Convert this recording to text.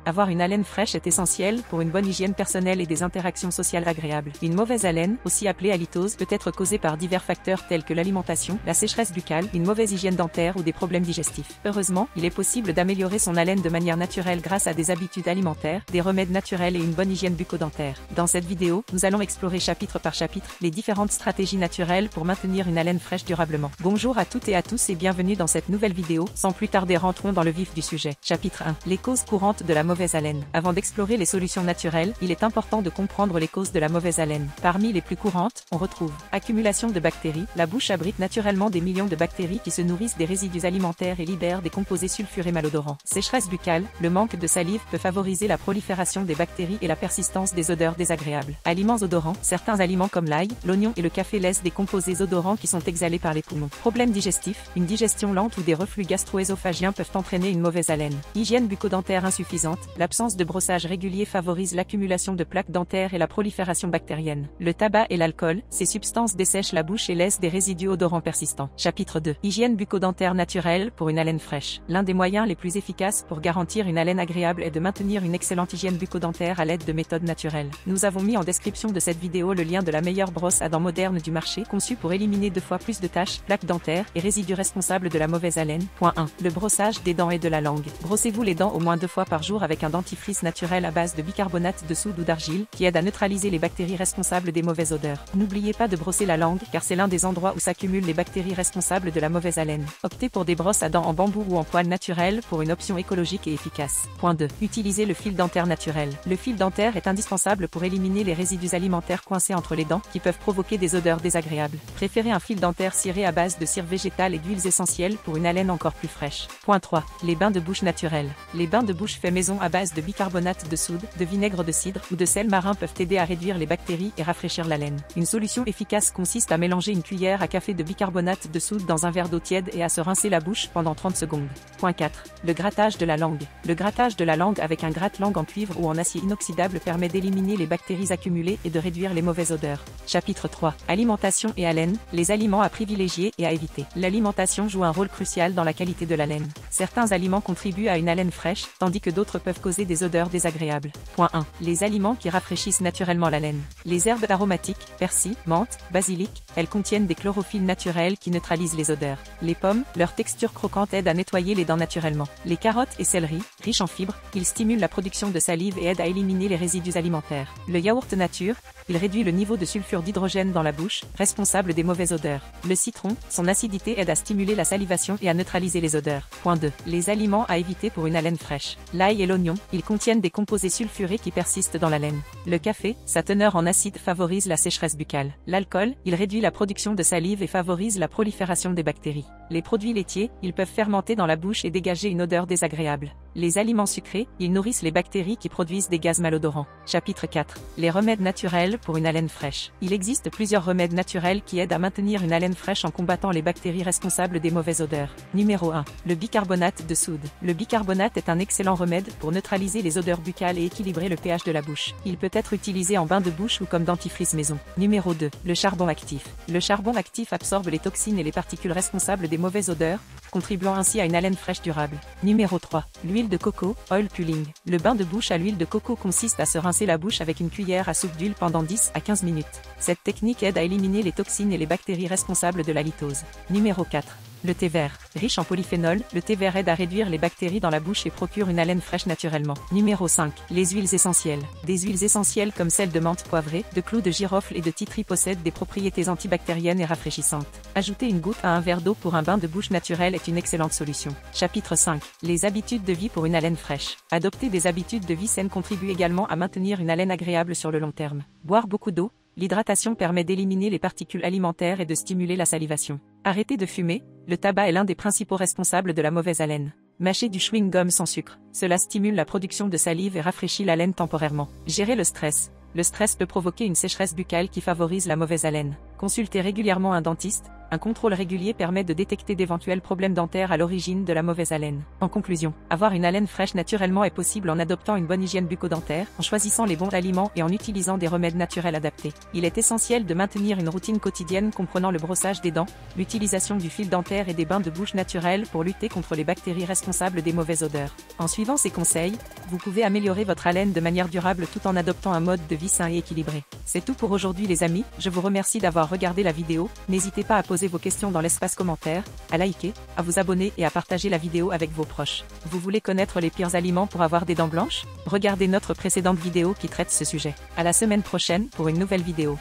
Avoir une haleine fraîche est essentiel pour une bonne hygiène personnelle et des interactions sociales agréables. Une mauvaise haleine, aussi appelée halitose, peut être causée par divers facteurs tels que l'alimentation, la sécheresse buccale, une mauvaise hygiène dentaire ou des problèmes digestifs. Heureusement, il est possible d'améliorer son haleine de manière naturelle grâce à des habitudes alimentaires, des remèdes naturels et une bonne hygiène bucco-dentaire. Dans cette vidéo, nous allons explorer chapitre par chapitre les différentes stratégies naturelles pour maintenir une haleine fraîche durablement. Bonjour à toutes et à tous et bienvenue dans cette nouvelle vidéo. Sans plus tarder, rentrons dans le vif du sujet. Chapitre 1. Les causes courantes de la mauvaise haleine. Avant d'explorer les solutions naturelles, il est important de comprendre les causes de la mauvaise haleine. Parmi les plus courantes, on retrouve accumulation de bactéries. La bouche abrite naturellement des millions de bactéries qui se nourrissent des résidus alimentaires et libèrent des composés sulfurés malodorants. Sécheresse buccale. Le manque de salive peut favoriser la prolifération des bactéries et la persistance des odeurs désagréables. Aliments odorants. Certains aliments comme l'ail, l'oignon et le café laissent des composés odorants qui sont exhalés par les poumons. Problèmes digestifs. Une digestion lente ou des reflux gastro-ésophagiens peuvent entraîner une mauvaise haleine. Hygiène bucco-dentaire insuffisante. L'absence de brossage régulier favorise l'accumulation de plaques dentaires et la prolifération bactérienne. Le tabac et l'alcool. Ces substances dessèchent la bouche et laissent des résidus odorants persistants. Chapitre 2. Hygiène bucco-dentaire naturelle pour une haleine fraîche. L'un des moyens les plus efficaces pour garantir une haleine agréable est de maintenir une excellente hygiène bucco-dentaire à l'aide de méthodes naturelles. Nous avons mis en description de cette vidéo le lien de la meilleure brosse à dents moderne du marché, conçue pour éliminer 2 fois plus de taches, plaques dentaires et résidus responsables de la mauvaise haleine. Point 1. Le brossage des dents et de la langue. Brossez-vous les dents au moins 2 fois par jour avec un dentifrice naturel à base de bicarbonate de soude ou d'argile, qui aide à neutraliser les bactéries responsables des mauvaises odeurs. N'oubliez pas de brosser la langue, car c'est l'un des endroits où s'accumulent les bactéries responsables de la mauvaise haleine. Optez pour des brosses à dents en bambou ou en poils naturels pour une option écologique et efficace. Point 2. Utilisez le fil dentaire naturel. Le fil dentaire est indispensable pour éliminer les résidus alimentaires coincés entre les dents, qui peuvent provoquer des odeurs désagréables. Préférez un fil dentaire ciré à base de cire végétale et d'huiles essentielles pour une haleine encore plus fraîche. Point 3. Les bains de bouche naturels. Les bains de bouche faits maison à base de bicarbonate de soude, de vinaigre de cidre ou de sel marin peuvent aider à réduire les bactéries et rafraîchir l'haleine. Une solution efficace consiste à mélanger une cuillère à café de bicarbonate de soude dans un verre d'eau tiède et à se rincer la bouche pendant 30 secondes. Point 4. Le grattage de la langue. Le grattage de la langue avec un gratte-langue en cuivre ou en acier inoxydable permet d'éliminer les bactéries accumulées et de réduire les mauvaises odeurs. Chapitre 3. Alimentation et haleine. Les aliments à privilégier et à éviter. L'alimentation joue un rôle crucial dans la qualité de l'haleine. Certains aliments contribuent à une haleine fraîche, tandis que d'autres peuvent causer des odeurs désagréables. Point 1. Les aliments qui rafraîchissent naturellement l'haleine. Les herbes aromatiques, persil, menthe, basilic, elles contiennent des chlorophylles naturels qui neutralisent les odeurs. Les pommes, leur texture croquante aide à nettoyer les dents naturellement. Les carottes et céleri, riches en fibres, ils stimulent la production de salive et aident à éliminer les résidus alimentaires. Le yaourt nature, il réduit le niveau de sulfure d'hydrogène dans la bouche, responsable des mauvaises odeurs. Le citron, son acidité aide à stimuler la salivation et à neutraliser les odeurs. Point 2. Les aliments à éviter pour une haleine fraîche. L'ail et l'oignon, ils contiennent des composés sulfurés qui persistent dans l'haleine. Le café, sa teneur en acide favorise la sécheresse buccale. L'alcool, il réduit la production de salive et favorise la prolifération des bactéries. Les produits laitiers, ils peuvent fermenter dans la bouche et dégager une odeur désagréable. Les aliments sucrés, ils nourrissent les bactéries qui produisent des gaz malodorants. Chapitre 4. Les remèdes naturels pour une haleine fraîche. Il existe plusieurs remèdes naturels qui aident à maintenir une haleine fraîche en combattant les bactéries responsables des mauvaises odeurs. Numéro 1. Le bicarbonate de soude. Le bicarbonate est un excellent remède pour neutraliser les odeurs buccales et équilibrer le pH de la bouche. Il peut être utilisé en bain de bouche ou comme dentifrice maison. Numéro 2. Le charbon actif. Le charbon actif absorbe les toxines et les particules responsables des mauvaises odeurs, contribuant ainsi à une haleine fraîche durable. Numéro 3. L'huile de coco, oil pulling. Le bain de bouche à l'huile de coco consiste à se rincer la bouche avec une cuillère à soupe d'huile pendant 10 à 15 minutes. Cette technique aide à éliminer les toxines et les bactéries responsables de l'halitose. Numéro 4. Le thé vert. Riche en polyphénol, le thé vert aide à réduire les bactéries dans la bouche et procure une haleine fraîche naturellement. Numéro 5. Les huiles essentielles. Des huiles essentielles comme celle de menthe poivrée, de clous de girofle et de titri possèdent des propriétés antibactériennes et rafraîchissantes. Ajouter une goutte à un verre d'eau pour un bain de bouche naturel est une excellente solution. Chapitre 5. Les habitudes de vie pour une haleine fraîche. Adopter des habitudes de vie saines contribue également à maintenir une haleine agréable sur le long terme. Boire beaucoup d'eau. L'hydratation permet d'éliminer les particules alimentaires et de stimuler la salivation. Arrêter de fumer. Le tabac est l'un des principaux responsables de la mauvaise haleine. Mâcher du chewing-gum sans sucre. Cela stimule la production de salive et rafraîchit l'haleine temporairement. Gérer le stress. Le stress peut provoquer une sécheresse buccale qui favorise la mauvaise haleine. Consulter régulièrement un dentiste, Un contrôle régulier permet de détecter d'éventuels problèmes dentaires à l'origine de la mauvaise haleine. En conclusion, avoir une haleine fraîche naturellement est possible en adoptant une bonne hygiène bucco-dentaire, en choisissant les bons aliments et en utilisant des remèdes naturels adaptés. Il est essentiel de maintenir une routine quotidienne comprenant le brossage des dents, l'utilisation du fil dentaire et des bains de bouche naturels pour lutter contre les bactéries responsables des mauvaises odeurs. En suivant ces conseils, vous pouvez améliorer votre haleine de manière durable tout en adoptant un mode de vie sain et équilibré. C'est tout pour aujourd'hui les amis, je vous remercie d'avoir regardé la vidéo, n'hésitez pas à poser vos questions dans l'espace commentaire, à liker, à vous abonner et à partager la vidéo avec vos proches. Vous voulez connaître les pires aliments pour avoir des dents blanches? Regardez notre précédente vidéo qui traite ce sujet. À la semaine prochaine pour une nouvelle vidéo.